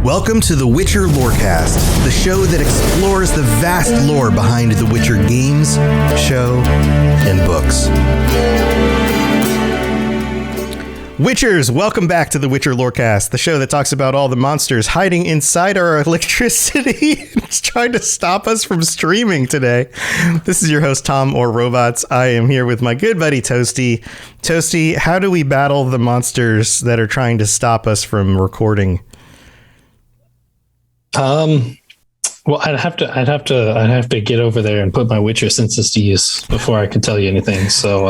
Welcome to the Witcher Lorecast, the show that explores the vast lore behind the Witcher games, show, and books. Witchers, welcome back to the Witcher Lorecast, the show that talks about all the monsters hiding inside our electricity. It's trying to stop us from streaming today. This is your host, Tom or Robots. I am here with my good buddy, Toasty. Toasty, how do we battle the monsters that are trying to stop us from recording? Well, I'd have to get over there and put my Witcher senses to use before I could tell you anything. So,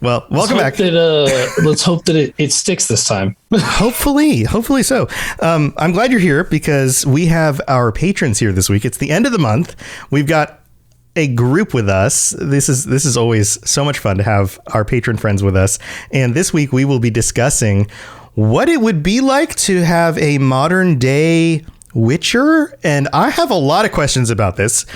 well, welcome back. Let's hope that it sticks this time. Hopefully so. I'm glad you're here because we have our patrons here this week. It's the end of the month. We've got a group with us. This is always so much fun to have our patron friends with us. And this week we will be discussing what it would be like to have a modern day Witcher. And I have a lot of questions about this.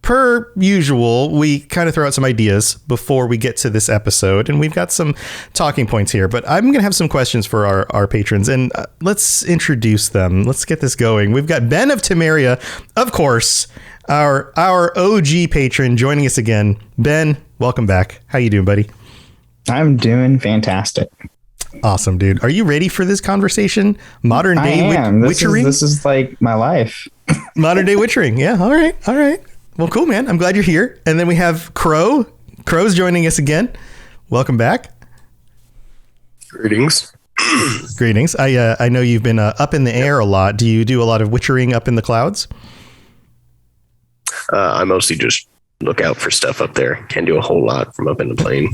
Per usual, we kind of throw out some ideas before we get to this episode, and we've got some talking points here, but I'm going to have some questions for our patrons, and let's introduce them. Let's get this going. We've got Ben of Temeria, of course, our OG patron joining us again. Ben, welcome back. How you doing, buddy? I'm doing fantastic. Awesome, dude. Are you ready for this conversation? Modern day witchering? This is like my life. Modern day witchering. Yeah. All right. Well, cool, man. I'm glad you're here. And then we have Crow. Crow's joining us again. Welcome back. Greetings. Greetings. I know you've been up in the air a lot. Do you do a lot of witchering up in the clouds? I mostly just look out for stuff up there. Can't do a whole lot from up in the plane.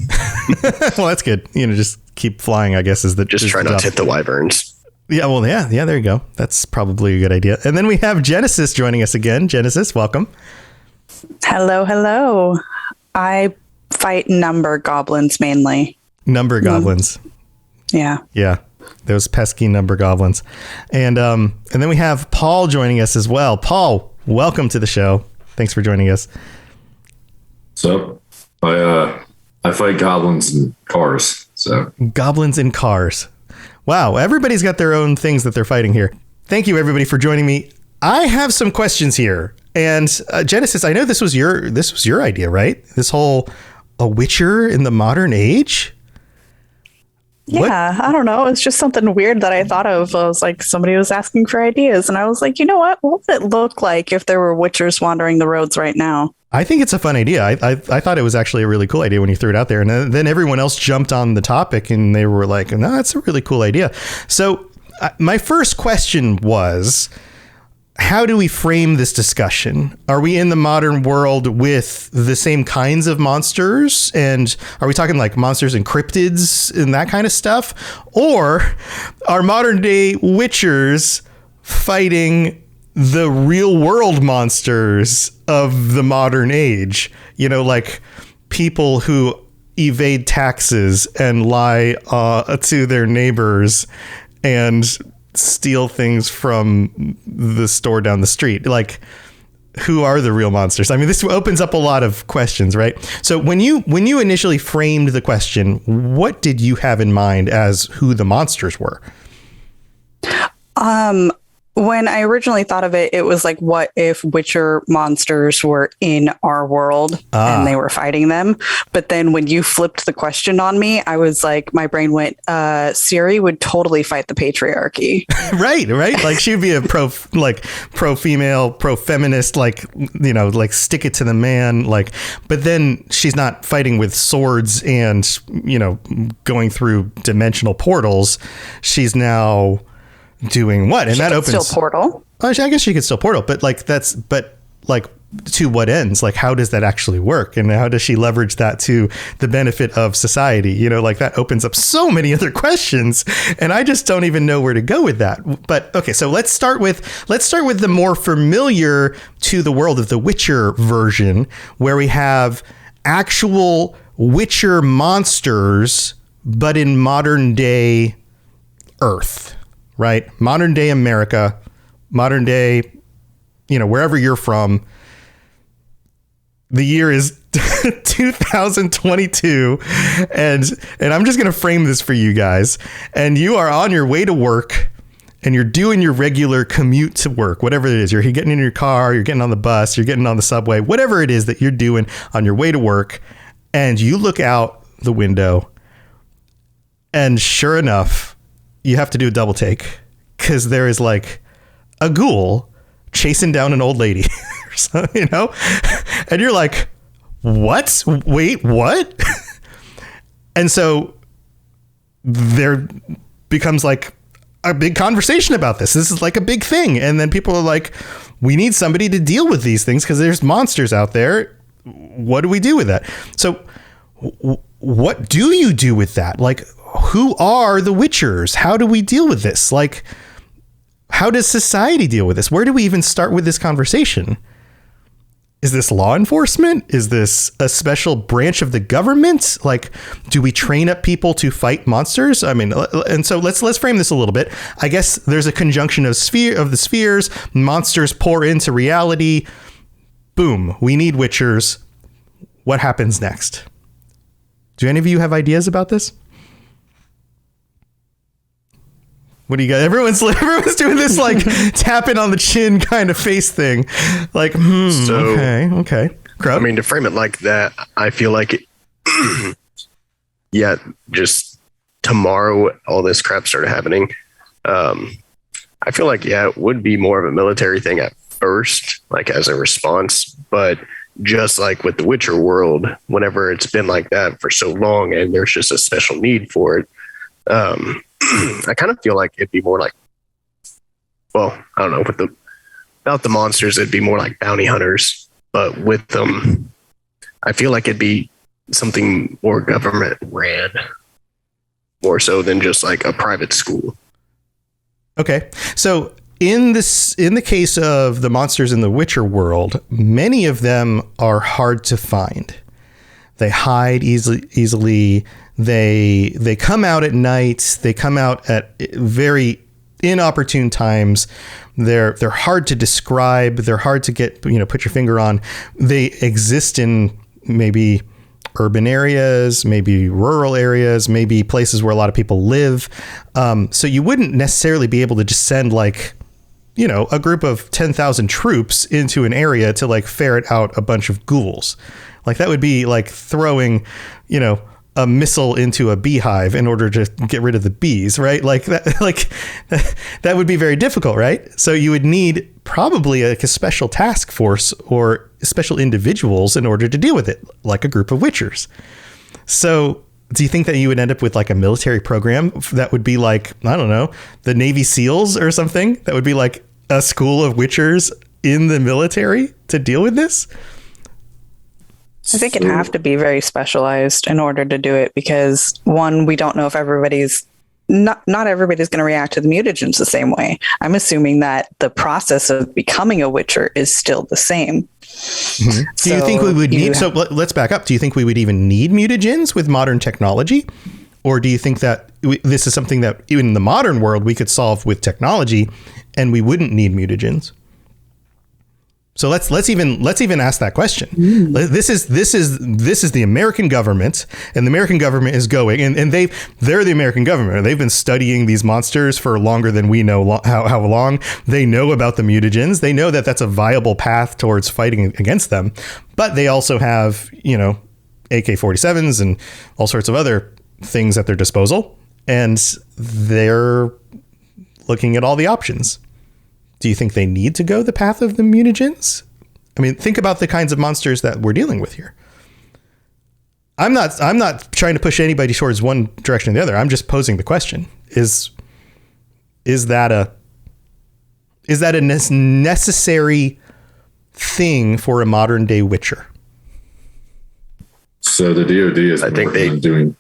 Well, that's good. Just keep flying, I guess, is the just try not to hit the wyverns. Yeah, well, yeah, there you go. That's probably a good idea. And then we have Genesis joining us again. Genesis, welcome. Hello. I fight number goblins mainly. Number goblins. Yeah. Yeah. Those pesky number goblins. And then we have Paul joining us as well. Paul, welcome to the show. Thanks for joining us. So I fight goblins in cars. So goblins in cars. Wow. Everybody's got their own things that they're fighting here. Thank you, everybody, for joining me. I have some questions here. And Genesis, I know this was your idea, right? This whole a Witcher in the modern age. Yeah, I don't know. It's just something weird that I thought of. I was like, somebody was asking for ideas, and I was like, you know what? What would it look like if there were Witchers wandering the roads right now? I think it's a fun idea. I thought it was actually a really cool idea when you threw it out there, and then everyone else jumped on the topic, and they were like, "No, that's a really cool idea." So my first question was, how do we frame this discussion? Are we in the modern world with the same kinds of monsters? And are we talking like monsters and cryptids and that kind of stuff? Or are modern day witchers fighting the real world monsters of the modern age? Like people who evade taxes and lie to their neighbors and steal things from the store down the street. Like, who are the real monsters? I mean, this opens up a lot of questions, right? So when you initially framed the question, what did you have in mind as who the monsters were? When I originally thought of it, it was like, what if Witcher monsters were in our world and they were fighting them? But then when you flipped the question on me, I was like, my brain went, Ciri would totally fight the patriarchy. Right. Like she'd be a pro female, pro feminist, like stick it to the man. Like, but then she's not fighting with swords and, going through dimensional portals. She's now doing what? And she that opens still portal. I guess she could still portal, but to what ends? Like, how does that actually work? And how does she leverage that to the benefit of society? That opens up so many other questions, and I just don't even know where to go with that. But okay, so let's start with the more familiar to the world of the Witcher version, where we have actual Witcher monsters, but in modern day Earth. Right? Modern day America, modern day, wherever you're from. The year is 2022. And I'm just going to frame this for you guys. And you are on your way to work and you're doing your regular commute to work, whatever it is, you're getting in your car, you're getting on the bus, you're getting on the subway, whatever it is that you're doing on your way to work, and you look out the window, and sure enough, you have to do a double take because there is like a ghoul chasing down an old lady, and you're like, what? Wait, what? And so there becomes like a big conversation about this. This is like a big thing. And then people are like, we need somebody to deal with these things because there's monsters out there. What do we do with that? So what do you do with that? Like, who are the Witchers? How do we deal with this? Like, how does society deal with this? Where do we even start with this conversation? Is this law enforcement? Is this a special branch of the government? Like, do we train up people to fight monsters? I mean, and so let's frame this a little bit. I guess there's a conjunction of the spheres. Monsters pour into reality. Boom. We need Witchers. What happens next? Do any of you have ideas about this? What do you got? Everyone's doing this like tapping on the chin kind of face thing. Like, okay. Crub? I mean, to frame it like that, I feel like, just tomorrow, all this crap started happening. I feel like, it would be more of a military thing at first, like as a response. But just like with the Witcher world, whenever it's been like that for so long and there's just a special need for it, I kind of feel like it'd be more like, well, I don't know, without the monsters, it'd be more like bounty hunters, but with them, I feel like it'd be something more government ran, more so than just like a private school. Okay. So in the case of the monsters in the Witcher world, many of them are hard to find. They hide easily. They come out at night. They come out at very inopportune times. They're hard to describe. They're hard to get, put your finger on. They exist in maybe urban areas, maybe rural areas, maybe places where a lot of people live. So you wouldn't necessarily be able to just send like, a group of 10,000 troops into an area to like ferret out a bunch of ghouls. Like that would be like throwing, a missile into a beehive in order to get rid of the bees, right? Like that would be very difficult, right? So you would need probably a special task force or special individuals in order to deal with it, like a group of Witchers. So do you think that you would end up with like a military program that would be like, I don't know, the Navy SEALs or something? That would be like a school of Witchers in the military to deal with this? I think it'd have to be very specialized in order to do it because, one, we don't know if not everybody's going to react to the mutagens the same way. I'm assuming that the process of becoming a Witcher is still the same. Mm-hmm. Do you think we would need, so let's back up. Do you think we would even need mutagens with modern technology? Or do you think that this is something that even in the modern world we could solve with technology and we wouldn't need mutagens? So let's even ask that question. This is the American government, and the American government is going, and they're the American government. They've been studying these monsters for longer than we know how long. They know about the mutagens. They know that that's a viable path towards fighting against them. But they also have AK-47s and all sorts of other things at their disposal, and they're looking at all the options. Do you think they need to go the path of the mutagens? I mean, think about the kinds of monsters that we're dealing with here. I'm not trying to push anybody towards one direction or the other. I'm just posing the question. Is that a necessary thing for a modern day Witcher? So the DoD is doing.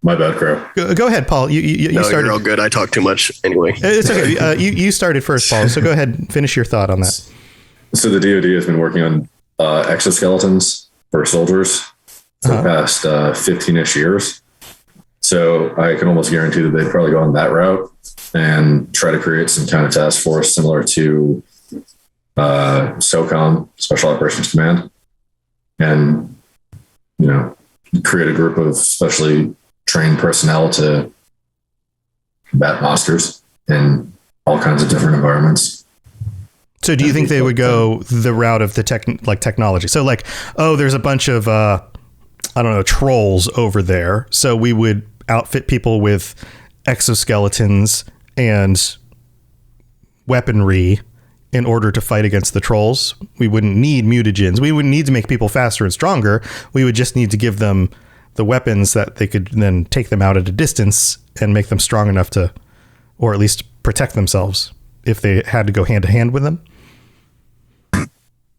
My bad, Crow. Go ahead, Paul. You started. You're all good. I talk too much anyway. It's okay. You started first, Paul. So go ahead and finish your thought on that. So the DoD has been working on exoskeletons for soldiers for the past 15-ish years. So I can almost guarantee that they'd probably go on that route and try to create some kind of task force similar to SOCOM, Special Operations Command, and create a group of specially trained personnel to combat monsters. in all kinds of different environments. So do you think they would go the route of the technology? So like, oh, there's a bunch of, I don't know, trolls over there. So we would outfit people with exoskeletons and weaponry in order to fight against the trolls. We wouldn't need mutagens. We wouldn't need to make people faster and stronger. We would just need to give them the weapons that they could then take them out at a distance and make them strong enough to, or at least protect themselves if they had to go hand to hand with them.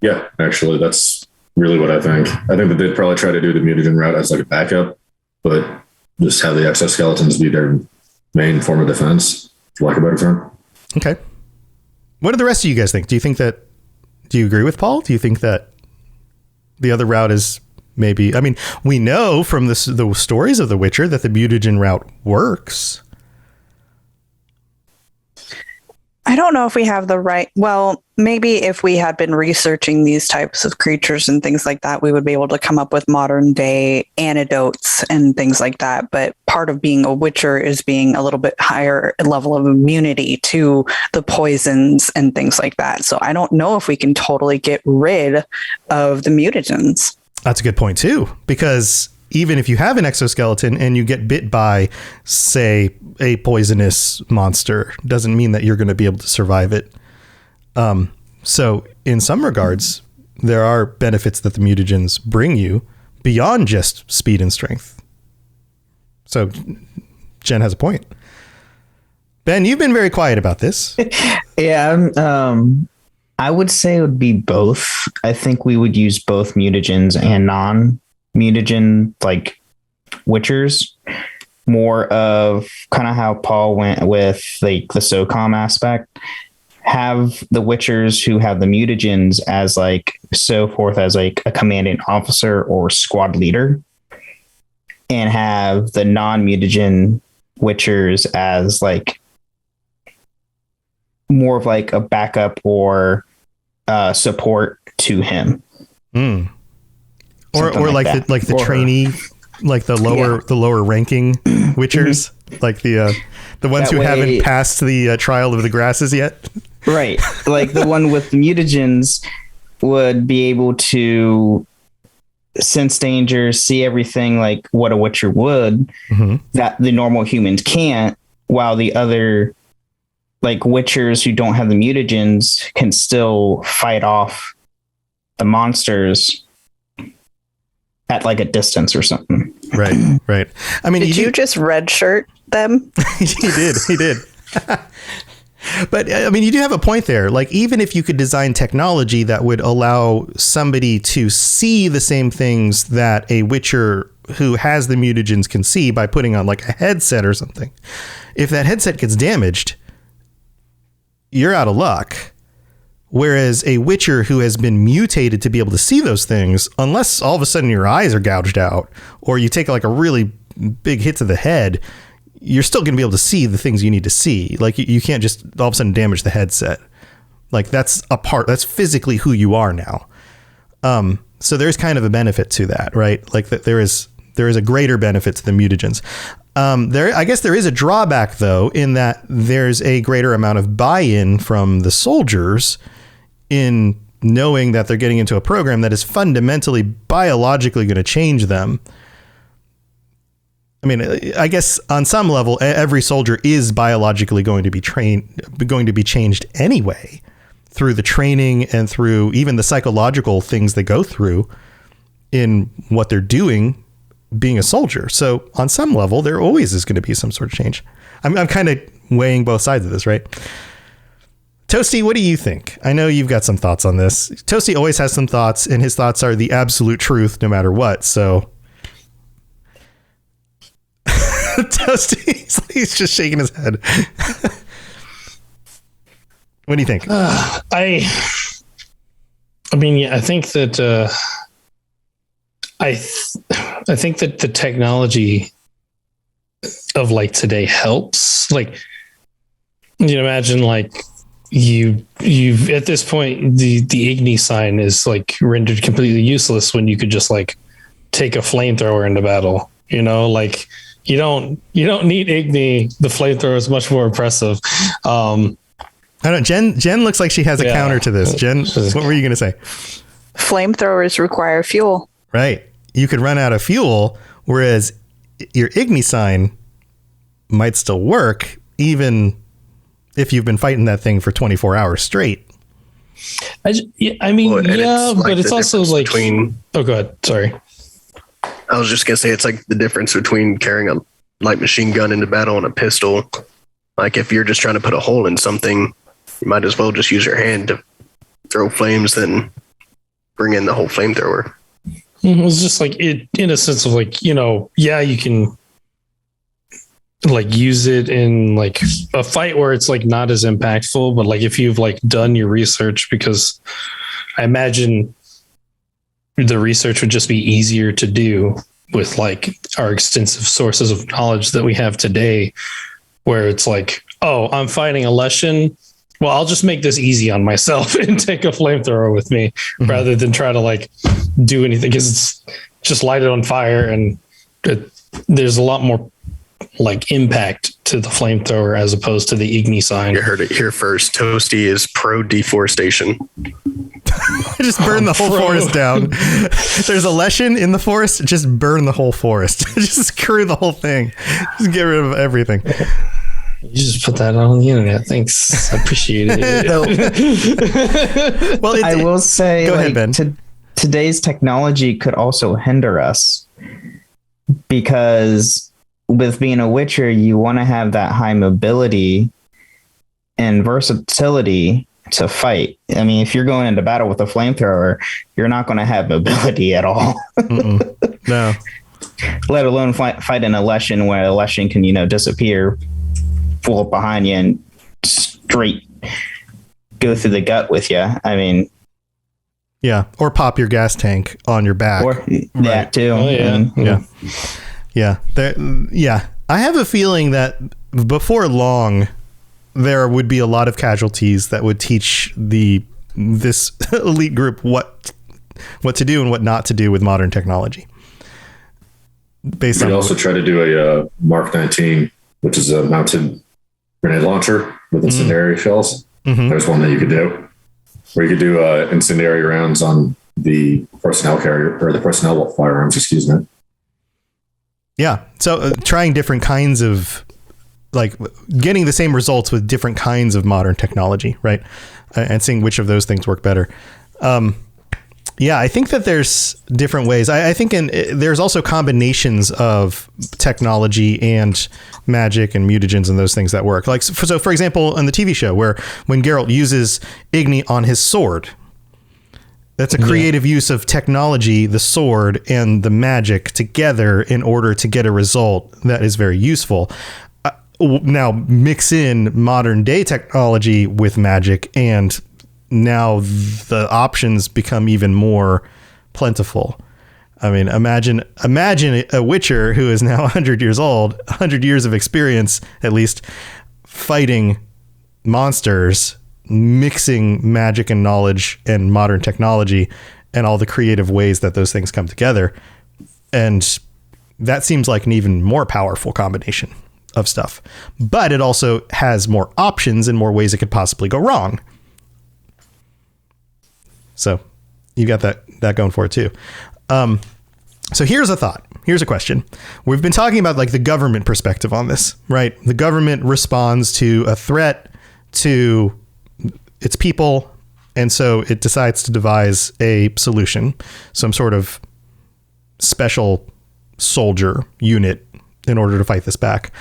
Yeah, actually, that's really what I think. I think that they'd probably try to do the mutagen route as like a backup, but just have the exoskeletons be their main form of defense, for lack of a better term. Okay. What do the rest of you guys think? Do you agree with Paul? Do you think that the other route is maybe, I mean, we know from the stories of The Witcher that the mutagen route works. I don't know if we have the right, well, maybe if we had been researching these types of creatures and things like that, we would be able to come up with modern day antidotes and things like that. But part of being a Witcher is being a little bit higher level of immunity to the poisons and things like that. So I don't know if we can totally get rid of the mutagens. That's a good point too, because even if you have an exoskeleton and you get bit by, say, a poisonous monster, doesn't mean that you're going to be able to survive it. So in some regards, there are benefits that the mutagens bring you beyond just speed and strength. So Jen has a point. Ben, you've been very quiet about this. Yeah, I would say it would be both. I think we would use both mutagens and non-mutagen like Witchers. More of kind of how Paul went with like the SOCOM aspect. Have the Witchers who have the mutagens as like so forth as like a commanding officer or squad leader, and have the non-mutagen Witchers as like more of like a backup or support to him. Mm. Or like the trainee, like the lower ranking Witchers, like the ones who haven't passed the trial of the grasses yet. Right. Like the one with the mutagens would be able to sense danger, see everything like what a Witcher would, that the normal humans can't, while the other like Witchers who don't have the mutagens can still fight off the monsters at like a distance or something. Right. I mean, did you just redshirt them? He did. But I mean, you do have a point there. Like, even if you could design technology that would allow somebody to see the same things that a Witcher who has the mutagens can see by putting on like a headset or something, if that headset gets damaged, you're out of luck. Whereas a Witcher who has been mutated to be able to see those things, unless all of a sudden your eyes are gouged out or you take like a really big hit to the head, you're still going to be able to see the things you need to see. Like you can't just all of a sudden damage the headset. Like that's physically who you are now. So there's kind of a benefit to that, right? Like that there is a greater benefit to the mutagens. I guess there is a drawback though, in that there's a greater amount of buy-in from the soldiers in knowing that they're getting into a program that is fundamentally biologically going to change them. I mean, I guess on some level, every soldier is biologically going to be changed anyway, through the training and through even the psychological things they go through in what they're doing, being a soldier. So on some level, there always is going to be some sort of change. I'm kind of weighing both sides of this, right? Toasty, what do you think? I know you've got some thoughts on this. Toasty always has some thoughts, and his thoughts are the absolute truth no matter what. So Toasty, he's just shaking his head. What do you think? I mean, yeah, I think that I think that the technology of like today helps. Like, you imagine like you've at this point the Igni sign is like rendered completely useless when you could just like take a flamethrower into battle. You know, like You don't need Igni. The flamethrower is much more impressive. I don't know. Jen looks like she has a counter to this. Jen, what were you going to say? Flamethrowers require fuel. Right. You could run out of fuel, whereas your Igni sign might still work, even if you've been fighting that thing for 24 hours straight. But it's also like oh, go ahead. Sorry. I was just gonna say it's like the difference between carrying a light machine gun into battle and a pistol. Like if you're just trying to put a hole in something, you might as well just use your hand to throw flames than bring in the whole flamethrower. It's just like it in a sense of like, you can like use it in like a fight where it's like not as impactful, but like if you've like done your research, because I imagine the research would just be easier to do with like our extensive sources of knowledge that we have today, where it's like, oh, I'm fighting a Leshen. Well, I'll just make this easy on myself and take a flamethrower with me rather than try to like do anything, because it's just light it on fire and there's a lot more like impact to the flamethrower as opposed to the Igni sign. You heard it here first. Toasty is pro deforestation. Just burn the whole forest down. There's a Leshen in the forest. Just burn the whole forest. Just screw the whole thing. Just get rid of everything. You just put that on the internet. Thanks. I appreciate it. Well, I will say, go ahead, Ben. Today's technology could also hinder us, because with being a Witcher, you want to have that high mobility and versatility to fight. I mean, if you're going into battle with a flamethrower, you're not going to have mobility at all. No. Let alone fight in a Leshen, where a Leshen can, disappear, pull up behind you and straight go through the gut with you. I mean, yeah, or pop your gas tank on your back. Or that too. Oh, yeah. Yeah. I have a feeling that before long, there would be a lot of casualties that would teach this elite group what to do and what not to do with modern technology. We also try to do a Mark 19, which is a mounted grenade launcher with incendiary shells. There's one that you could do, where you could do incendiary rounds on the personnel carrier, or the personnel firearms, excuse me. Yeah. So trying different kinds of, like, getting the same results with different kinds of modern technology, right? And seeing which of those things work better. Yeah, I think that there's different ways. I think there's also combinations of technology and magic and mutagens and those things that work. Like, so for example, on the TV show, where when Geralt uses Igni on his sword, that's a creative use of technology, the sword and the magic together in order to get a result that is very useful. Now mix in modern day technology with magic, and now the options become even more plentiful. I mean, imagine a Witcher who is now 100 years old, 100 years of experience, at least, fighting monsters, mixing magic and knowledge and modern technology and all the creative ways that those things come together. And that seems like an even more powerful combination of stuff. But it also has more options and more ways it could possibly go wrong. So you got that going for it too. So here's a thought. Here's a question. We've been talking about like the government perspective on this, right? The government responds to a threat to its people, and so it decides to devise a solution, some sort of special soldier unit in order to fight this back.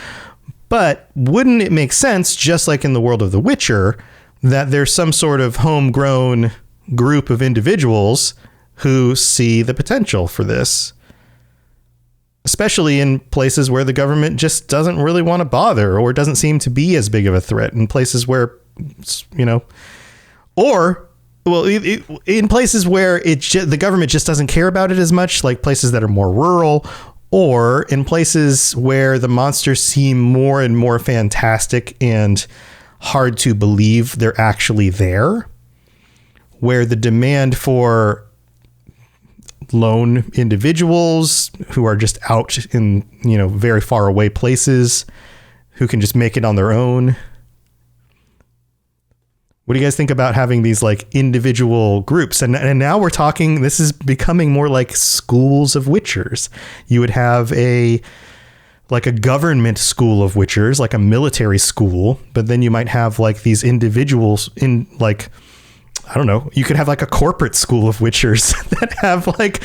But wouldn't it make sense, just like in the world of The Witcher, that there's some sort of homegrown group of individuals who see the potential for this, especially in places where the government just doesn't really want to bother or doesn't seem to be as big of a threat, in places where, in places where the government just doesn't care about it as much, like places that are more rural, or in places where the monsters seem more and more fantastic and hard to believe they're actually there, where the demand for lone individuals who are just out in, very far away places who can just make it on their own. What do you guys think about having these like individual groups? And now we're talking, this is becoming more like schools of witchers. You would have a government school of witchers, like a military school, but then you might have like these individuals in like, I don't know, you could have like a corporate school of witchers that have like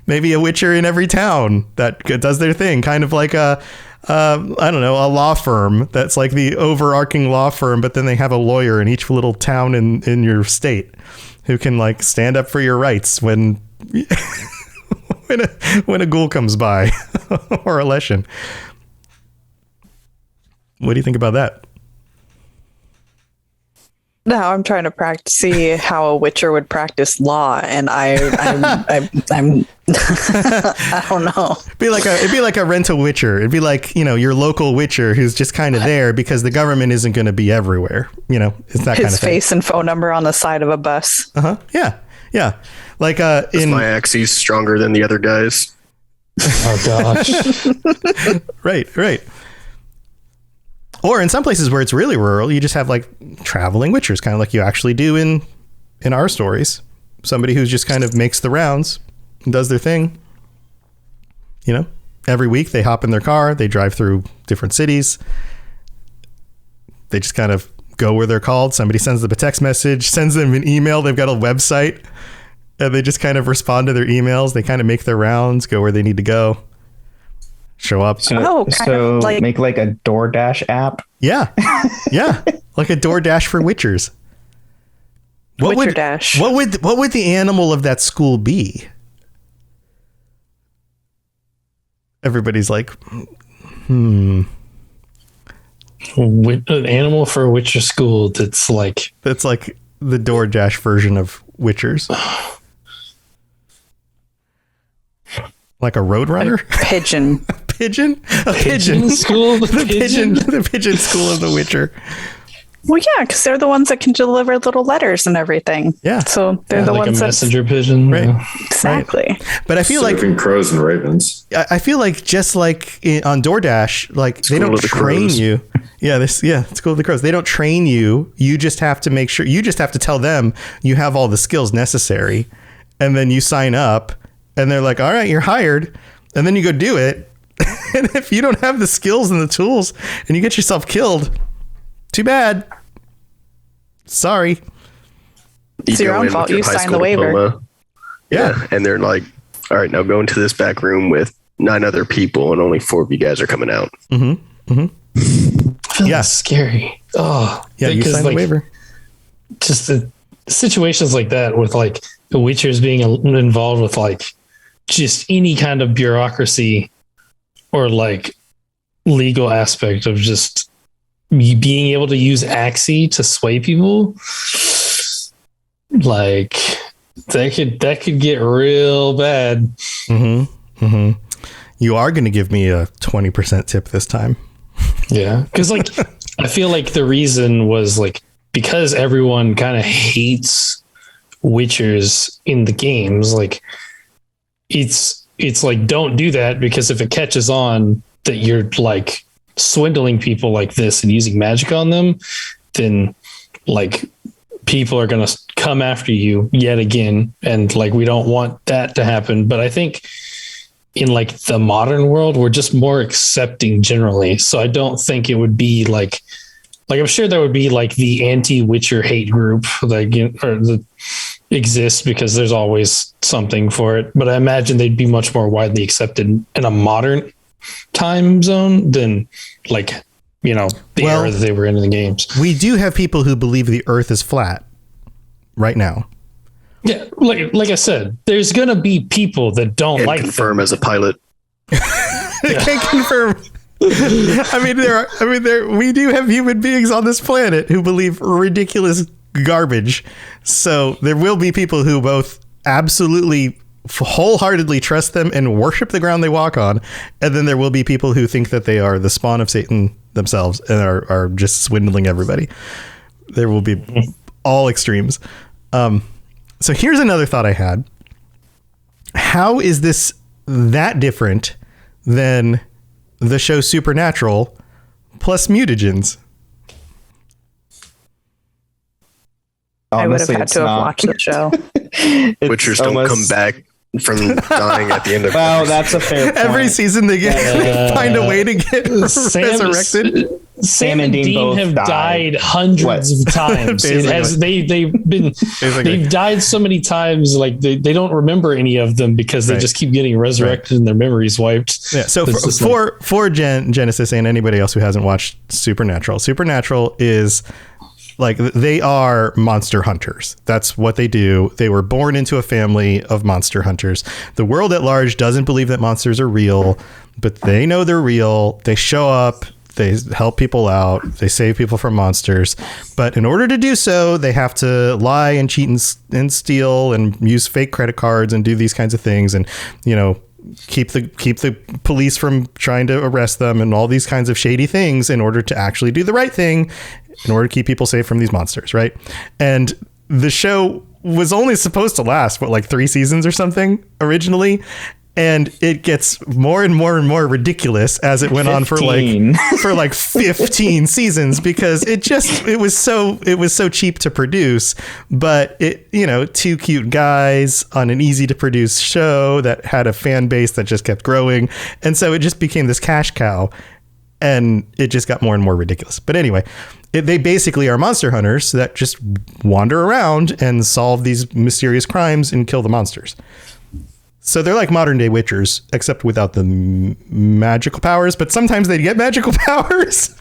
maybe a witcher in every town that does their thing, kind of like a law firm that's like the overarching law firm, but then they have a lawyer in each little town in your state who can like stand up for your rights when when a ghoul comes by or a leshen. What do you think about that? No, I'm trying to see how a witcher would practice law, and I'm I don't know. It'd be like a rental witcher. It'd be like, your local witcher who's just kind of there because the government isn't going to be everywhere. It's that kind of thing. His face and phone number on the side of a bus. Yeah. Yeah. Like my axe's stronger than the other guys. Oh gosh. Right. Or in some places where it's really rural, you just have like traveling witchers, kind of like you actually do in our stories. Somebody who's just kind of makes the rounds and does their thing. Every week they hop in their car, they drive through different cities. They just kind of go where they're called. Somebody sends them a text message, sends them an email. They've got a website and they just kind of respond to their emails. They kind of make their rounds, go where they need to go. Show up. So make like a DoorDash app. Yeah. Like a DoorDash for witchers. What would the animal of that school be? Everybody's like, An animal for a witcher school that's like the DoorDash version of witchers. Like a roadrunner? Pigeon. A pigeon school? The pigeon school of the witcher. Well, yeah, because they're the ones that can deliver little letters and everything. Yeah. So they're the like ones a messenger pigeon. Right. Exactly. Right. But I feel Surfing crows and ravens. I feel like just like on DoorDash, like they don't train you. Yeah, it's School of the Crows. They don't train you. You just have to make sure, you just have to tell them you have all the skills necessary. And then you sign up and they're like, all right, you're hired. And then you go do it. And if you don't have the skills and the tools and you get yourself killed, too bad. Sorry. It's your own fault. You signed the waiver. Diploma. Yeah. And they're like, all right, now go into this back room with 9 other people and only 4 of you guys are coming out. That's scary. Oh, yeah. You signed the waiver. Just the situations like that with like the witchers being involved with like just any kind of bureaucracy or like legal aspect of just being able to use Axie to sway people, like that could get real bad. You are going to give me a 20% tip this time. Yeah, because like I feel like the reason was like because everyone kind of hates witchers in the games. Like it's like don't do that, because if it catches on that you're like swindling people like this and using magic on them, then like people are going to come after you yet again. And like, we don't want that to happen. But I think in like the modern world, we're just more accepting generally. So I don't think it would be like I'm sure there would be like the anti-Witcher hate group that exists because there's always something for it. But I imagine they'd be much more widely accepted in a modern time zone than like, the era that they were in the games. We do have people who believe the earth is flat right now. Yeah. Like I said, there's going to be people that don't and like confirm them. as a pilot. Can't confirm. We do have human beings on this planet who believe ridiculous garbage. So there will be people who both absolutely wholeheartedly trust them and worship the ground they walk on. And then there will be people who think that they are the spawn of Satan themselves and are just swindling everybody. There will be all extremes. So here's another thought I had. How is this that different than the show Supernatural plus mutagens? I would have Honestly, had it's to have not. watched the show. Witchers don't come back from dying at the end of Well, that's a fair point. Every season they find a way to get resurrected. Sam and Dean both have died. died hundreds of times. It has, they've died so many times, like they don't remember any of them because they just keep getting resurrected and their memories wiped. Yeah. So for Genesis and anybody else who hasn't watched Supernatural is like they are monster hunters. That's what they do. They were born into a family of monster hunters. The world at large doesn't believe that monsters are real, but they know they're real. They show up. They help people out. They save people from monsters. But in order to do so, they have to lie and cheat and steal and use fake credit cards and do these kinds of things. And, you know, keep the police from trying to arrest them and all these kinds of shady things in order to actually do the right thing in order to keep people safe from these monsters. Right. And the show was only supposed to last, like 3 seasons or something originally. And it gets more and more and more ridiculous as it went on for like 15 seasons, because it was so cheap to produce, but it, you know, 2 cute guys on an easy to produce show that had a fan base that just kept growing. And so it just became this cash cow, and it just got more and more ridiculous. But anyway, they basically are monster hunters that just wander around and solve these mysterious crimes and kill the monsters. So they're like modern day witchers, except without the magical powers, but sometimes they get magical powers.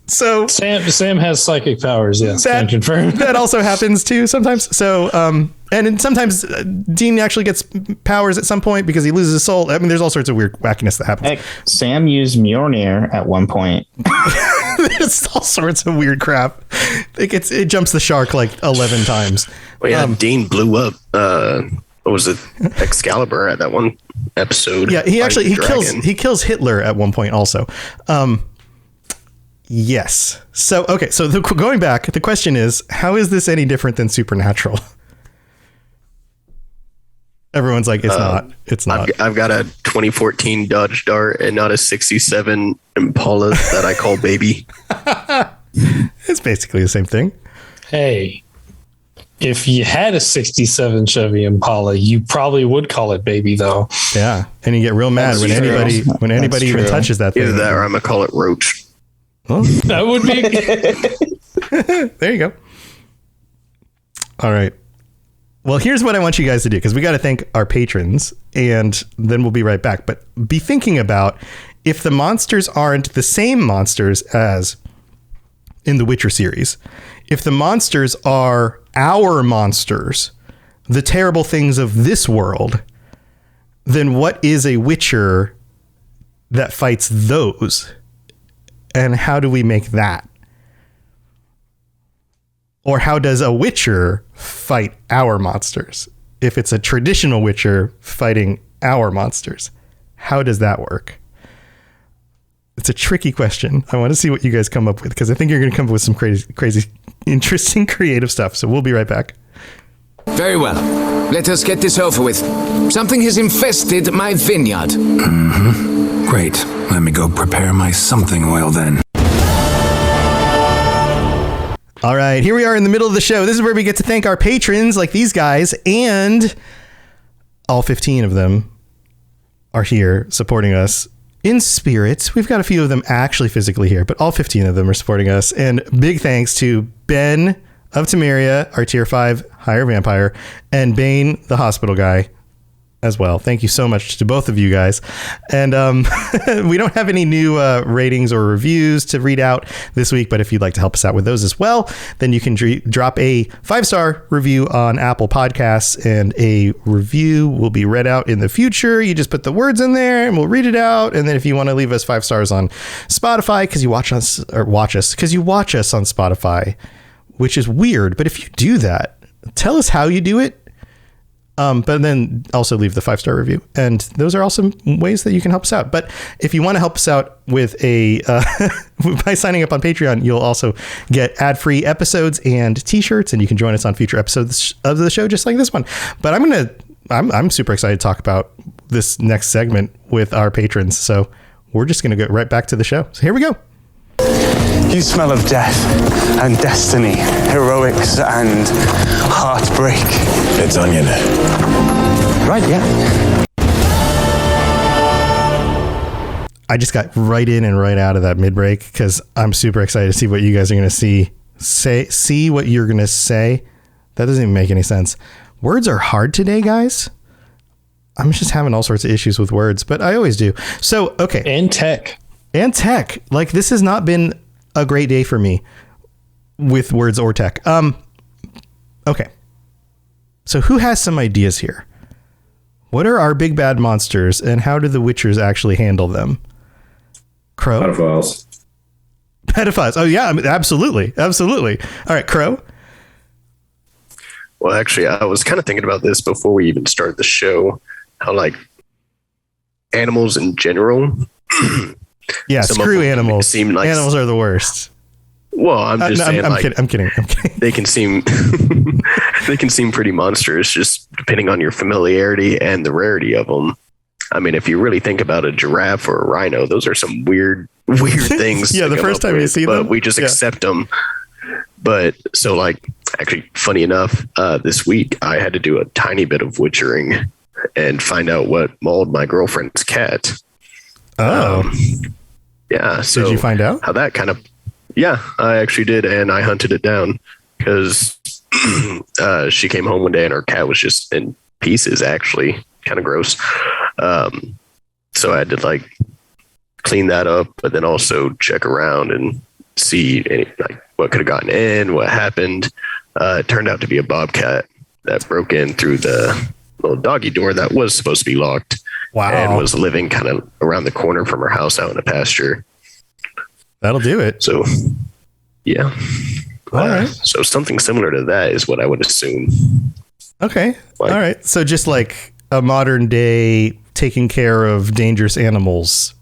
So Sam has psychic powers. Yes, can confirm. That also happens too sometimes. So, and then sometimes Dean actually gets powers at some point because he loses his soul. I mean, there's all sorts of weird wackiness that happens. Heck, Sam used Mjolnir at one point. There's all sorts of weird crap. It jumps the shark like 11 times. Well, yeah, Dean blew up. What was it? Excalibur at that one episode. Yeah, he kills Hitler at one point also. Yes. So okay. So going back, the question is, how is this any different than Supernatural? Everyone's like, it's not. It's not. I've got a 2014 Dodge Dart and not a 67 Impala that I call baby. It's basically the same thing. Hey. If you had a 67 Chevy Impala, you probably would call it baby, though. Yeah, and you get real mad when anybody even touches that thing. Either that, or I'm gonna call it Roach. Well, that would be. There you go. All right. Well, here's what I want you guys to do, because we got to thank our patrons, and then we'll be right back. But be thinking about if the monsters aren't the same monsters as in the Witcher series. If the monsters are our monsters, the terrible things of this world, then what is a Witcher that fights those? And how do we make that? Or how does a Witcher fight our monsters? If it's a traditional Witcher fighting our monsters, how does that work? It's a tricky question. I want to see what you guys come up with, because I think you're going to come up with some crazy, interesting, creative stuff. So we'll be right back. Very well. Let us get this over with. Something has infested my vineyard. Mm-hmm. Great. Let me go prepare my something oil then. All right, here we are in the middle of the show. This is where we get to thank our patrons, like these guys, and all 15 of them are here supporting us in spirit. We've got a few of them actually physically here, but all 15 of them are supporting us. And big thanks to Ben of Temeria, our tier 5 higher vampire, and Bane, the hospital guy, as well. Thank you so much to both of you guys. And we don't have any new ratings or reviews to read out this week, but if you'd like to help us out with those as well, then you can drop a 5-star review on Apple Podcasts, and a review will be read out in the future. You just put the words in there and we'll read it out. And then if you want to leave us 5 stars on Spotify, because you watch us on Spotify, which is weird, but if you do that, tell us how you do it. But then also leave the 5-star review. And those are also ways that you can help us out. But if you want to help us out with by signing up on Patreon, you'll also get ad-free episodes and t-shirts, and you can join us on future episodes of the show, just like this one. But I'm super excited to talk about this next segment with our patrons. So we're just going to go right back to the show. So here we go. You smell of death and destiny, heroics and heartbreak. It's onion. Right, yeah. I just got right in and right out of that mid-break because I'm super excited to see what you guys are going to see what you're going to say. That doesn't even make any sense. Words are hard today, guys. I'm just having all sorts of issues with words, but I always do. So, okay. And tech. Like, this has not been a great day for me with words or tech. Okay. So who has some ideas here? What are our big bad monsters and how do the Witchers actually handle them? Crow? Pedophiles. Oh yeah, I mean, absolutely. All right, Crow? Well, actually, I was kind of thinking about this before we even started the show, how like animals in general. Yeah, screw animals. Seem like animals are the worst. Well, I'm just saying. I'm kidding. They can seem pretty monstrous, just depending on your familiarity and the rarity of them. I mean, if you really think about a giraffe or a rhino, those are some weird things. Yeah, the first time you see them, we just accept them. But so, like, actually, funny enough, this week I had to do a tiny bit of witchering and find out what mauled my girlfriend's cat. Oh, yeah. So did you find out how that kind of? Yeah, I actually did, and I hunted it down because she came home one day and her cat was just in pieces. Actually, kind of gross. So I had to like clean that up, but then also check around and see like what could have gotten in, what happened. It turned out to be a bobcat that broke in through the little doggy door that was supposed to be locked. Wow. And was living kind of around the corner from her house out in a pasture. That'll do it. So, yeah. All right. So something similar to that is what I would assume. Okay. All right. So just like a modern day taking care of dangerous animals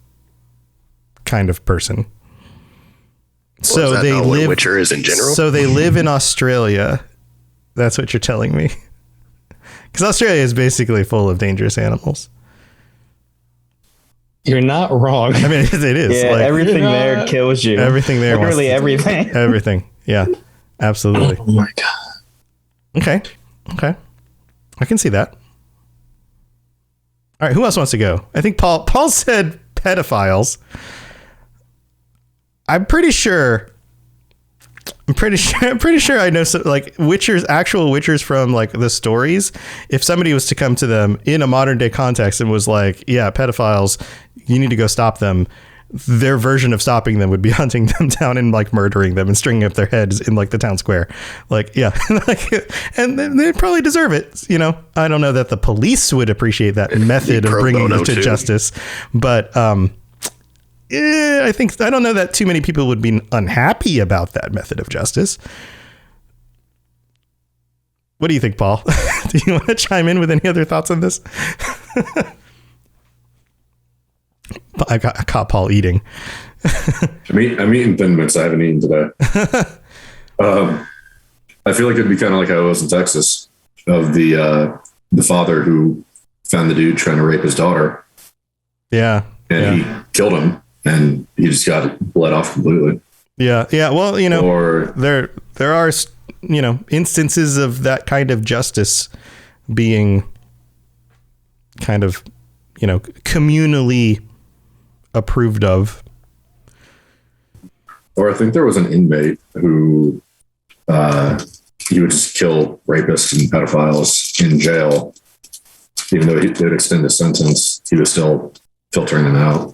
kind of person. So they live. Witcher is in general. So they live in Australia. That's what you're telling me. Because Australia is basically full of dangerous animals. You're not wrong. I mean, it is. Yeah, like, everything there kills you. Everything there. Literally everything. Everything. Yeah, absolutely. Oh my God. Okay. I can see that. All right. Who else wants to go? I think Paul said pedophiles. I'm pretty sure I know some, like actual witchers from like the stories. If somebody was to come to them in a modern day context and was like, yeah, pedophiles, you need to go stop them. Their version of stopping them would be hunting them down and like murdering them and stringing up their heads in like the town square. Like, yeah. And they probably deserve it. You know, I don't know that the police would appreciate that method of bringing them to justice, but, I don't know that too many people would be unhappy about that method of justice. What do you think, Paul? Do you want to chime in with any other thoughts on this? I caught Paul eating. I'm eating Thin Mints. I haven't eaten today. I feel like it'd be kind of like how it was in Texas of the father who found the dude trying to rape his daughter. Yeah. And he killed him. And he just got let off completely. Yeah. Well, you know, there are, you know, instances of that kind of justice being kind of, you know, communally approved of. Or I think there was an inmate who he would just kill rapists and pedophiles in jail. Even though they would extend his sentence, he was still filtering them out.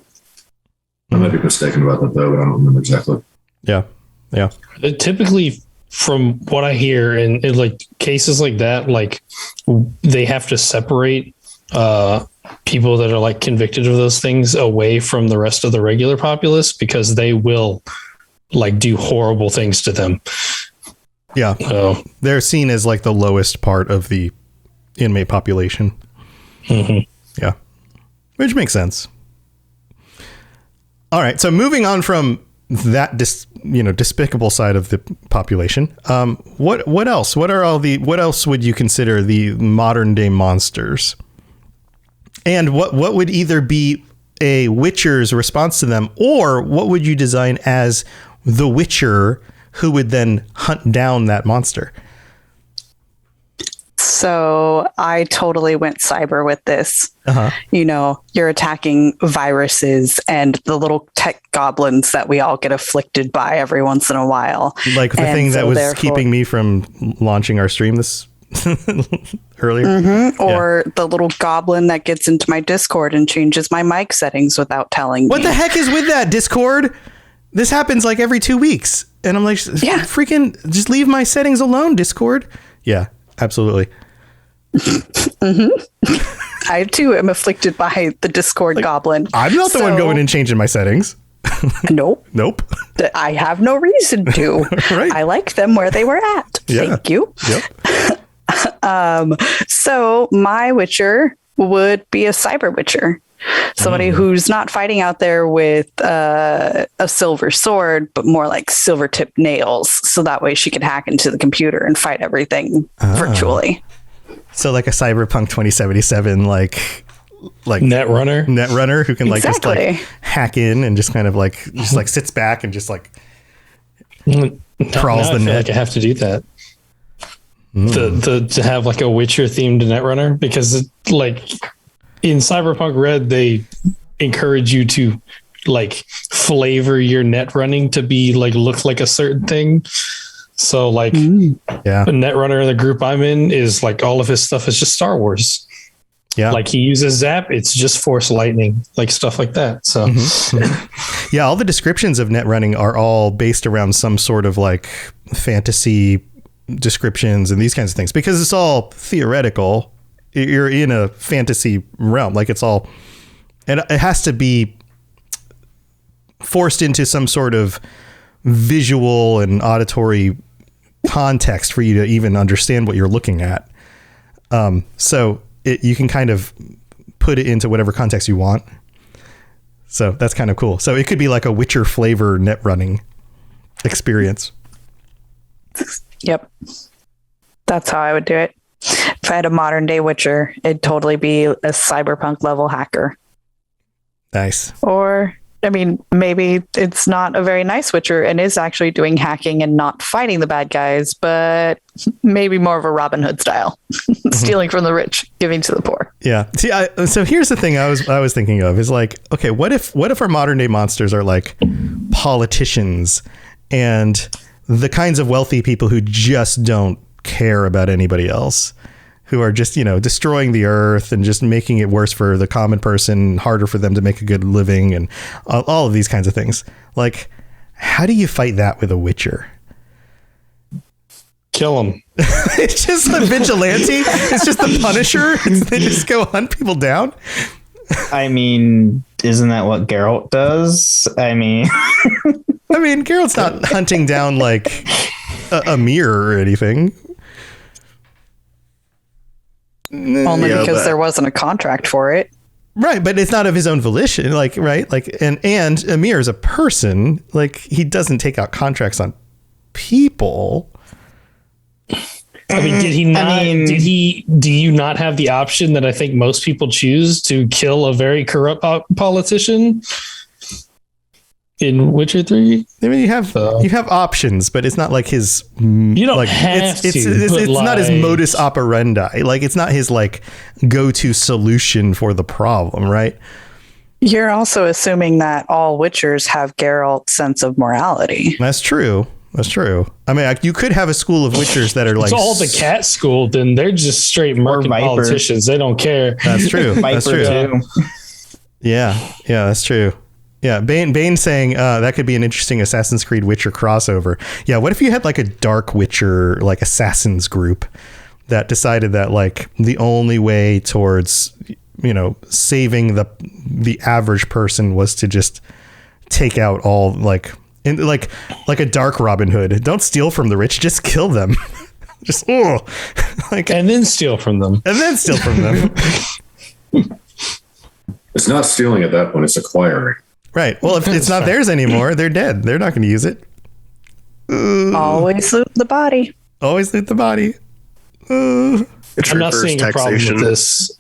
I might be mistaken about that though, but I don't remember exactly. Yeah. Typically, from what I hear, in like cases like that, like they have to separate people that are like convicted of those things away from the rest of the regular populace because they will like do horrible things to them. Yeah. They're seen as like the lowest part of the inmate population. Yeah, which makes sense. All right, so moving on from that despicable side of the population, what else? What else would you consider the modern day monsters? And what would either be a Witcher's response to them, or what would you design as the Witcher who would then hunt down that monster? So I totally went cyber with this. You know, you're attacking viruses and the little tech goblins that we all get afflicted by every once in a while. Like the thing that was keeping me from launching our stream this earlier. Or the little goblin that gets into my Discord and changes my mic settings without telling me. What the heck is with that, Discord? This happens like every 2 weeks. And I'm like, freaking just leave my settings alone, Discord. Yeah, absolutely. I too am afflicted by the Discord goblin. I'm not the one going and changing my settings. Nope. I have no reason to. Right. I like them where they were at. Yeah. Thank you. Yep. So my Witcher would be a cyber Witcher. Somebody who's not fighting out there with a silver sword, but more like silver tipped nails. So that way she could hack into the computer and fight everything virtually. So like a Cyberpunk 2077, like Netrunner who can like just like hack in and just kind of like sits back and just like crawls the net. Like I have to do that. To have like a Witcher themed Netrunner, because like in Cyberpunk Red, they encourage you to like flavor your net running to be like look like a certain thing. So like the Netrunner in the group I'm in is like all of his stuff is just Star Wars. Yeah. Like he uses Zap, it's just Force Lightning, like stuff like that. So yeah, all the descriptions of net running are all based around some sort of like fantasy descriptions and these kinds of things, because it's all theoretical. You're in a fantasy realm, like it's all, and it has to be forced into some sort of visual and auditory context for you to even understand what you're looking at. So you can kind of put it into whatever context you want. So that's kind of cool. So it could be like a Witcher flavor net running experience. Yep. That's how I would do it. If I had a modern day Witcher, it'd totally be a cyberpunk level hacker. Nice. Or, I mean, maybe it's not a very nice Witcher and is actually doing hacking and not fighting the bad guys, but maybe more of a Robin Hood style, stealing from the rich, giving to the poor. Yeah. See, so here's the thing I was thinking of is like, okay, what if our modern day monsters are like politicians and the kinds of wealthy people who just don't care about anybody else, who are just, destroying the earth and just making it worse for the common person, harder for them to make a good living, and all of these kinds of things. Like, how do you fight that with a Witcher? Kill him. It's just a vigilante. It's just the Punisher. They just go hunt people down. I mean, isn't that what Geralt does? I mean, Geralt's not hunting down like a mirror or anything. Only because there wasn't a contract for it. Right, but it's not of his own volition, like, right? Like, and Amir is a person, like, he doesn't take out contracts on people. I mean, did he not? Do you not have the option that I think most people choose to kill a very corrupt politician in Witcher 3? I mean, you have options, but it's not like his. You don't have to. It's not his modus operandi. Like, it's not his like go-to solution for the problem, right? You're also assuming that all Witchers have Geralt's sense of morality. That's true. I mean, you could have a school of Witchers that are like... It's all the cat school, then they're just straight murking politicians. They don't care. That's true. That's true. Yeah, that's true. Yeah, Bane saying that could be an interesting Assassin's Creed Witcher crossover. Yeah, what if you had like a dark Witcher, like assassins group that decided that like the only way towards, saving the average person was to just take out all like a dark Robin Hood. Don't steal from the rich, just kill them. Just like, and then steal from them. It's not stealing at that point. It's acquiring. Right. Well, if it's not theirs anymore, they're dead. They're not going to use it. Always loot the body. Always loot the body. It's I'm not seeing a problem with this.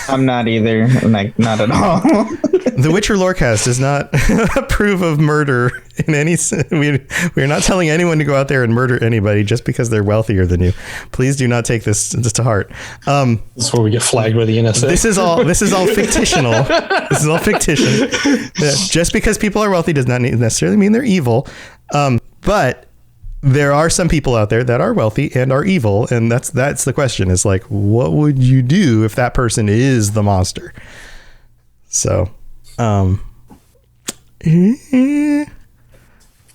I'm not either. Like, not at all. The Witcher Lorecast does not approve of murder in any. We are not telling anyone to go out there and murder anybody just because they're wealthier than you. Please do not take this to heart. This is where we get flagged by the NSA. This is all fictional. This is all fiction. Yeah, just because people are wealthy does not necessarily mean they're evil. But there are some people out there that are wealthy and are evil, and that's the question. Is like, what would you do if that person is the monster? So, I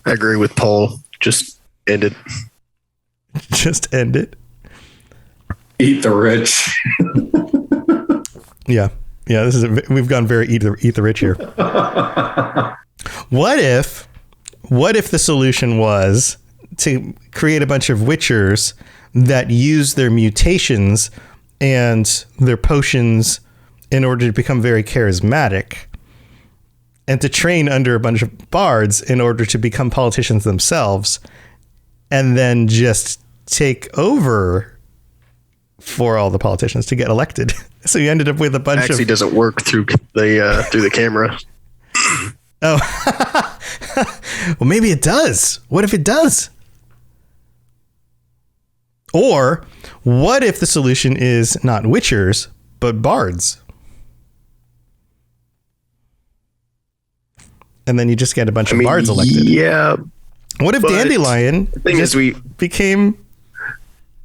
agree with Paul. Just end it. Just end it. Eat the rich. Yeah. We've gone very eat the rich here. What if the solution was to create a bunch of witchers that use their mutations and their potions in order to become very charismatic, and to train under a bunch of bards in order to become politicians themselves, and then just take over for all the politicians to get elected? So you ended up with a bunch of... Actually doesn't work through the camera. Oh. Well, maybe it does. What if it does? Or what if the solution is not witchers, but bards? And then you just get a bunch of bards elected. Yeah. What if Dandelion became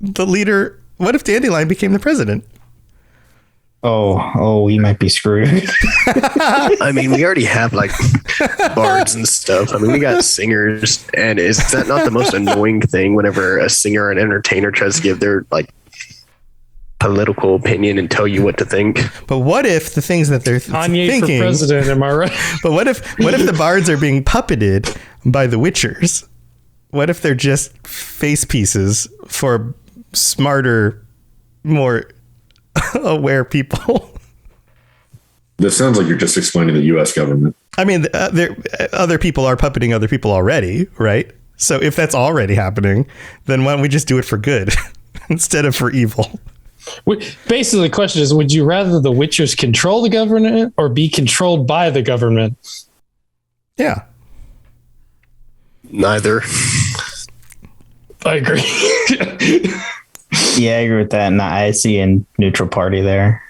the leader? What if Dandelion became the president? Oh, we might be screwed. I mean, we already have like bards and stuff. I mean, we got singers, and is that not the most annoying thing whenever a singer or an entertainer tries to give their like political opinion and tell you what to think? But what if the things that they're thinking for president? Am I right? But what if the bards are being puppeted by the witchers? What if they're just face pieces for smarter, more aware people? This sounds like you're just explaining the U.S. government. I mean, other people are puppeting other people already, right? So if that's already happening, then why don't we just do it for good instead of for evil? Basically, the question is, would you rather the witchers control the government or be controlled by the government? Yeah. Neither. I agree. Yeah, I agree with that. And I see a neutral party there.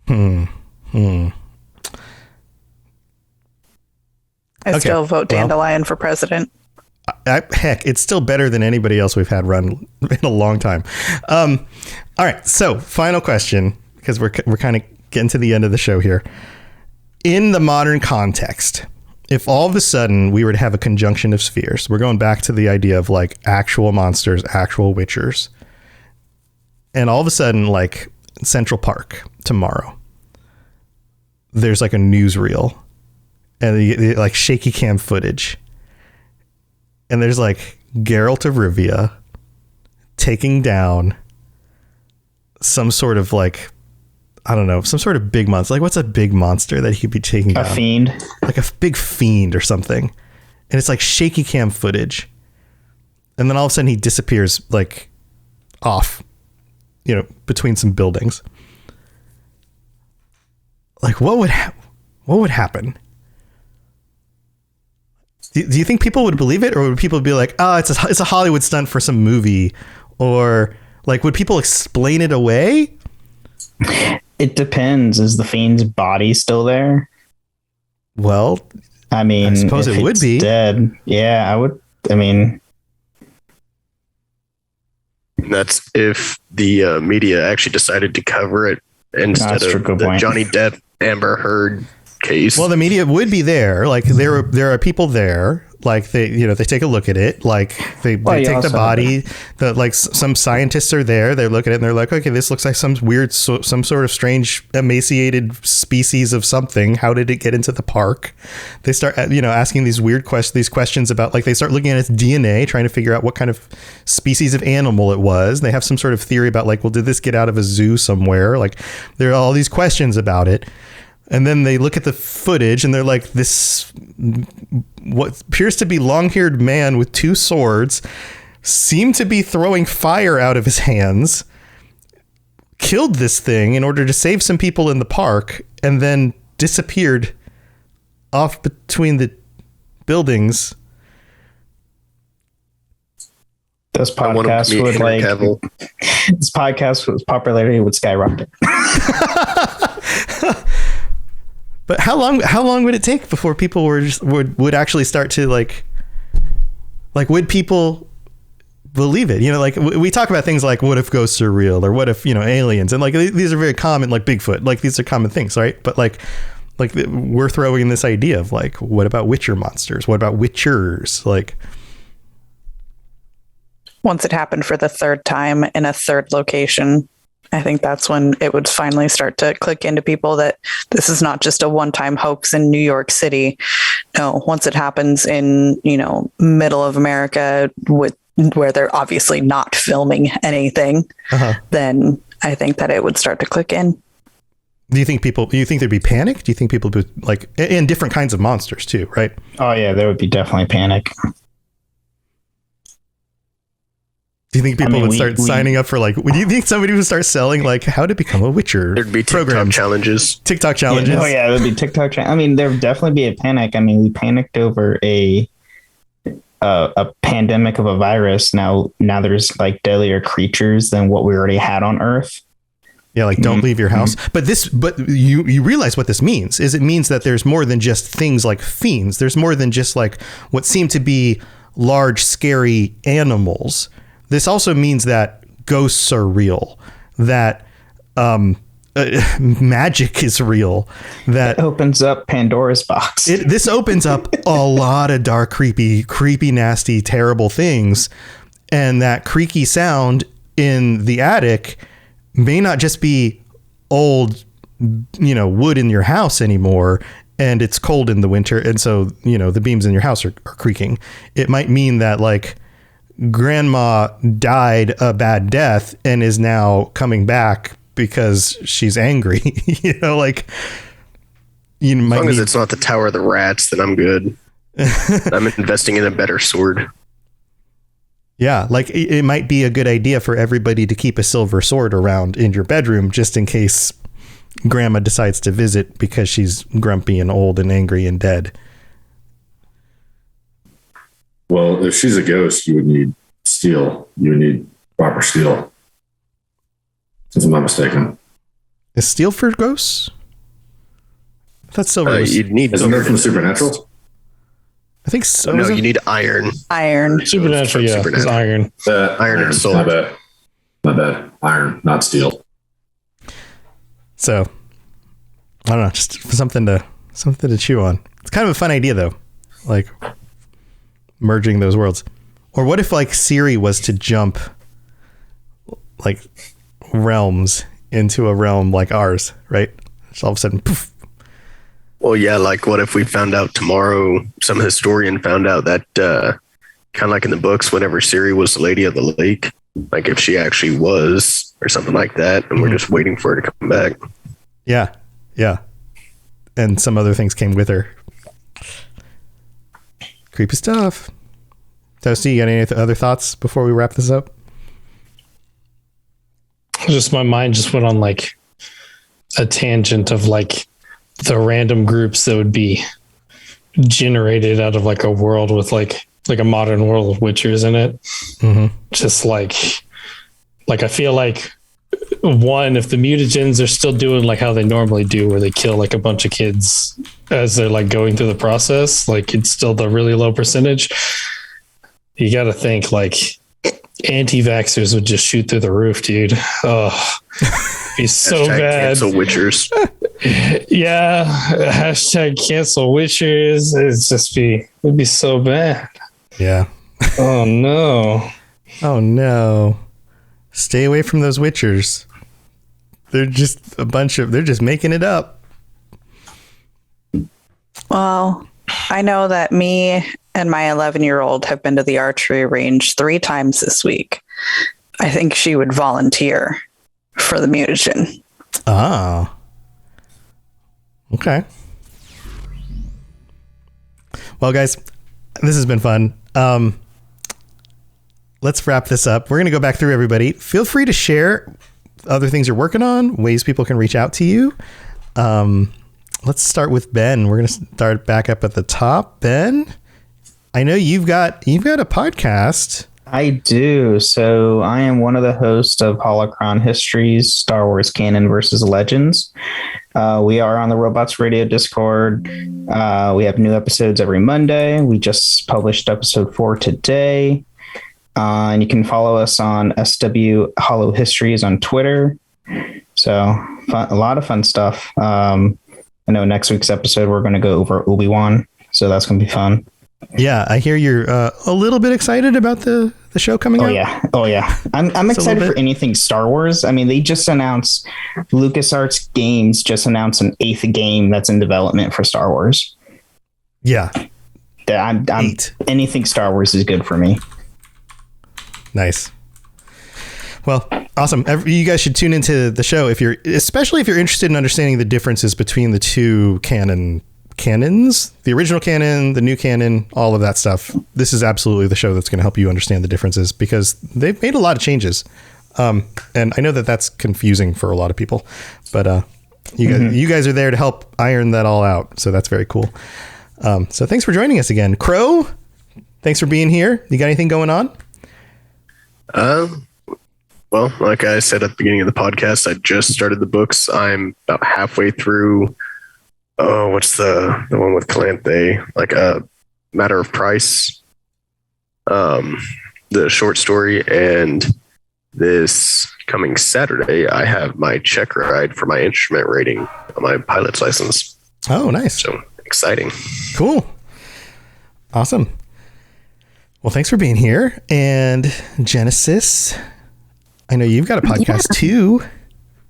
I still vote Dandelion for president. Heck, it's still better than anybody else we've had run in a long time. All right. So final question, because we're kind of getting to the end of the show here. In the modern context, if all of a sudden we were to have a conjunction of spheres, we're going back to the idea of like actual monsters, actual witchers. And all of a sudden, like Central Park tomorrow, there's like a newsreel and like shaky cam footage. And there's like Geralt of Rivia taking down some sort of like, I don't know, some sort of big monster. Like, what's a big monster that he could be taking down? A fiend. Like a big fiend or something. And it's like shaky cam footage. And then all of a sudden he disappears like off, between some buildings. Like, what would happen? Do you think people would believe it, or would people be like, "Oh, it's a Hollywood stunt for some movie," or like, would people explain it away? It depends. Is the fiend's body still there? Well, I mean, I suppose it would be dead. Yeah, I would. I mean, that's if the media actually decided to cover it instead of the Johnny Depp Amber Heard case. Well, the media would be there. Like there are people there Like they take a look at it. Like they take the body. Some scientists are there. They look at it and they're like, okay, this looks like some sort of strange emaciated species of something. How did it get into the park? They start asking these weird questions about, like, they start looking at its DNA, trying to figure out what kind of species of animal it was. They have some sort of theory about, like, well, did this get out of a zoo somewhere? Like, there are all these questions about it. And then they look at the footage and they're like, this, what appears to be long-haired man with 2 swords, seemed to be throwing fire out of his hands, killed this thing in order to save some people in the park, and then disappeared off between the buildings. This podcast this popularity would skyrocket. But how long would it take before people would actually start to like would people believe it? Like we talk about things like, what if ghosts are real, or what if, aliens, and like these are very common, like Bigfoot, like these are common things, right? But like we're throwing in this idea of like, what about Witcher monsters? What about Witchers? Like, once it happened for the 3rd time in a 3rd location, I think that's when it would finally start to click into people that this is not just a one-time hoax in New York City. No, once it happens in, middle of America where they're obviously not filming anything, then I think that it would start to click in. Do you think there'd be panic? Do you think people would, like, and different kinds of monsters too, right? Oh yeah, there would be definitely panic. Do you think people would start signing up for, like, do you think somebody would start selling, like, how to become a Witcher? There'd be TikTok challenges. TikTok challenges. Oh yeah, there'd be TikTok. There'd definitely be a panic. We panicked over a pandemic of a virus. Now there's like deadlier creatures than what we already had on Earth. Yeah, like, don't leave your house. But you realize what this means is it means that there's more than just things like fiends. There's more than just like what seem to be large, scary animals. This also means that ghosts are real, that magic is real. That it opens up Pandora's box. This opens up a lot of dark, creepy, nasty, terrible things. And that creaky sound in the attic may not just be old, wood in your house anymore, and it's cold in the winter, and so, the beams in your house are creaking. It might mean that, like, grandma died a bad death and is now coming back because she's angry. As long as it's not the Tower of the Rats, then I'm good. I'm investing in a better sword. Yeah, like it might be a good idea for everybody to keep a silver sword around in your bedroom just in case grandma decides to visit because she's grumpy and old and angry and dead. Well, if she's a ghost, you would need steel. You would need proper steel. If I'm not mistaken. Is steel for ghosts? I thought silver was... You'd need... Isn't that from Supernatural? I think so. No, you need iron. Supernatural, yeah. It's iron. Iron and soul. My bad. Iron, not steel. So, I don't know, just something to chew on. It's kind of a fun idea, though. Like, merging those worlds. Or what if, like, Siri was to jump, like, realms into a realm like ours, right? Just all of a sudden, poof. Well, yeah, like, what if we found out tomorrow, some historian found out that, kind of like in the books, whenever Siri was the Lady of the Lake, like if she actually was, or something like that, and we're just waiting for her to come back. Yeah, yeah. And some other things came with her. Creepy stuff. Toasty, you got any other thoughts before we wrap this up? Just my mind just went on like a tangent of like the random groups that would be generated out of like a world with like a modern world of witchers in it. Mm-hmm. Just like I feel like one, if the mutagens are still doing like how they normally do, where they kill like a bunch of kids as they're like going through the process, like it's still the really low percentage. You got to think like anti-vaxxers would just shoot through the roof, dude. Oh, be so bad. Cancel witchers. Yeah, hashtag cancel witchers. It'd be so bad. Yeah. Oh no. Oh no. Stay away from those witchers. They're just they're just making it up. Well, I know that me and my 11-year-old have been to the archery range 3 times this week. I think she would volunteer for the mutagen. Ah. Okay. Well, guys, this has been fun. Let's wrap this up. We're going to go back through everybody. Feel free to share other things you're working on, ways people can reach out to you. Let's start with Ben. We're going to start back up at the top. Ben, I know you've got a podcast. I do. So I am one of the hosts of Holocron Histories, Star Wars Canon versus Legends. We are on the Robots Radio Discord. We have new episodes every Monday. We just published episode 4 today. And you can follow us on SW Hollow Histories on Twitter. So a lot of fun stuff. I know next week's episode, we're going to go over Obi-Wan. So that's going to be fun. Yeah, I hear you're a little bit excited about the show coming out. Oh yeah. I'm excited for anything Star Wars. I mean, they just announced LucasArts Games just announced an 8th game that's in development for Star Wars. Yeah. I'm anything Star Wars is good for me. Nice. Well, awesome. You guys should tune into the show especially if you're interested in understanding the differences between the two canons, the original canon, the new canon, all of that stuff. This is absolutely the show that's going to help you understand the differences because they've made a lot of changes. And I know that that's confusing for a lot of people, but you guys are there to help iron that all out. So that's very cool. So thanks for joining us again. Crow, thanks for being here. You got anything going on? Well, like I said at the beginning of the podcast, I just started the books. I'm about halfway through. Oh, what's the one with Calanthe? Like a Matter of Price, the short story. And this coming Saturday, I have my check ride for my instrument rating on my pilot's license. Oh, nice. So exciting. Cool. Awesome. Well, thanks for being here. And Genesis, I know you've got a podcast too.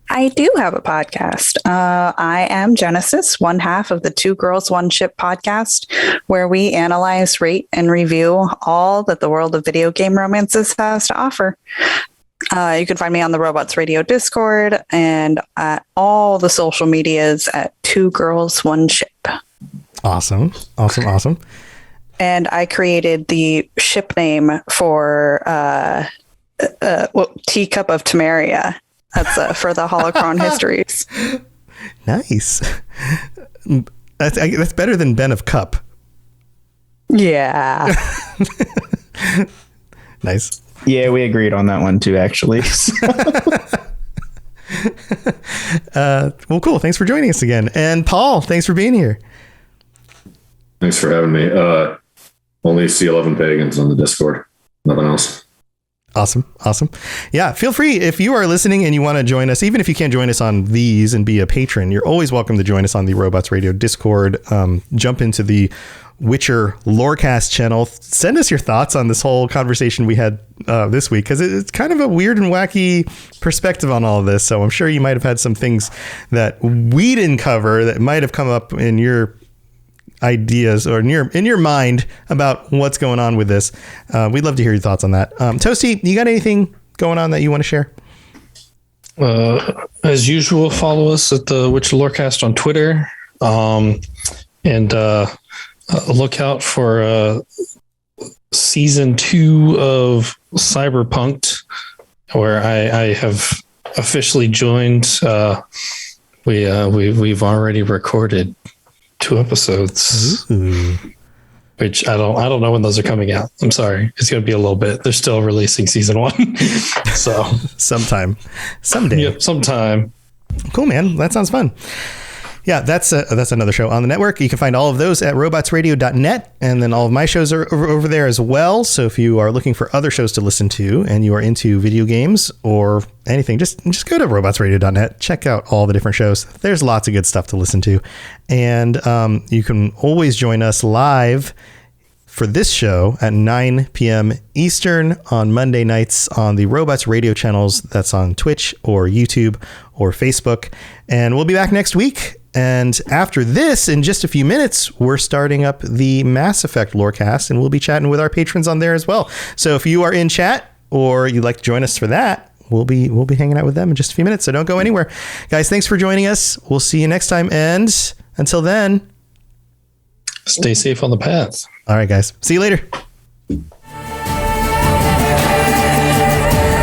I do have a podcast. I am Genesis, one half of the 2 Girls, 1 Ship podcast, where we analyze, rate, and review all that the world of video game romances has to offer. You can find me on the Robots Radio Discord and at all the social medias at 2 Girls, 1 Ship. Awesome. And I created the ship name for Teacup of Temeria. That's for the Holocron Histories. Nice. That's better than Ben of Cup. Yeah. Nice. Yeah, we agreed on that one too, actually. Well, cool. Thanks for joining us again. And Paul, thanks for being here. Thanks for having me. Only C11 Pagans on the Discord. Nothing else. Awesome. Yeah, feel free if you are listening and you want to join us, even if you can't join us on these and be a patron, you're always welcome to join us on the Robots Radio Discord. Jump into the Witcher Lorecast channel. Send us your thoughts on this whole conversation we had this week, because it's kind of a weird and wacky perspective on all of this. So I'm sure you might have had some things that we didn't cover that might have come up in your ideas or in your mind about what's going on with this. We'd love to hear your thoughts on that. Toasty, you got anything going on that you want to share? As usual, follow us at the Witcher Lorecast on Twitter, and look out for season 2 of Cyberpunked, where I have officially joined. We've already recorded 2 episodes. Ooh. Which I don't know when those are coming out. I'm sorry. It's going to be a little bit. They're still releasing season 1. So someday. Yep, sometime. Cool, man. That sounds fun. Yeah, that's another show on the network. You can find all of those at robotsradio.net, and then all of my shows are over there as well. So if you are looking for other shows to listen to and you are into video games or anything, just go to robotsradio.net. Check out all the different shows. There's lots of good stuff to listen to. And you can always join us live for this show at 9 p.m. Eastern on Monday nights on the Robots Radio channels. That's on Twitch or YouTube or Facebook. And we'll be back next week. And after this, in just a few minutes, we're starting up the Mass Effect Lorecast, and we'll be chatting with our patrons on there as well. So if you are in chat or you'd like to join us for that, we'll be hanging out with them in just a few minutes. So don't go anywhere. Guys, thanks for joining us. We'll see you next time. And until then, stay safe on the path. All right, guys. See you later.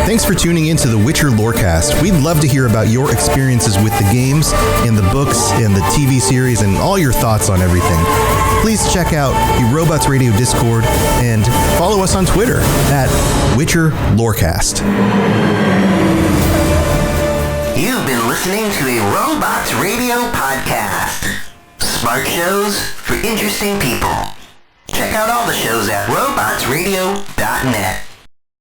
Thanks for tuning into the Witcher Lorecast. We'd love to hear about your experiences with the games and the books and the TV series and all your thoughts on everything. Please check out the Robots Radio Discord and follow us on Twitter at Witcher Lorecast. You've been listening to a Robots Radio podcast. Smart shows for interesting people. Check out all the shows at robotsradio.net.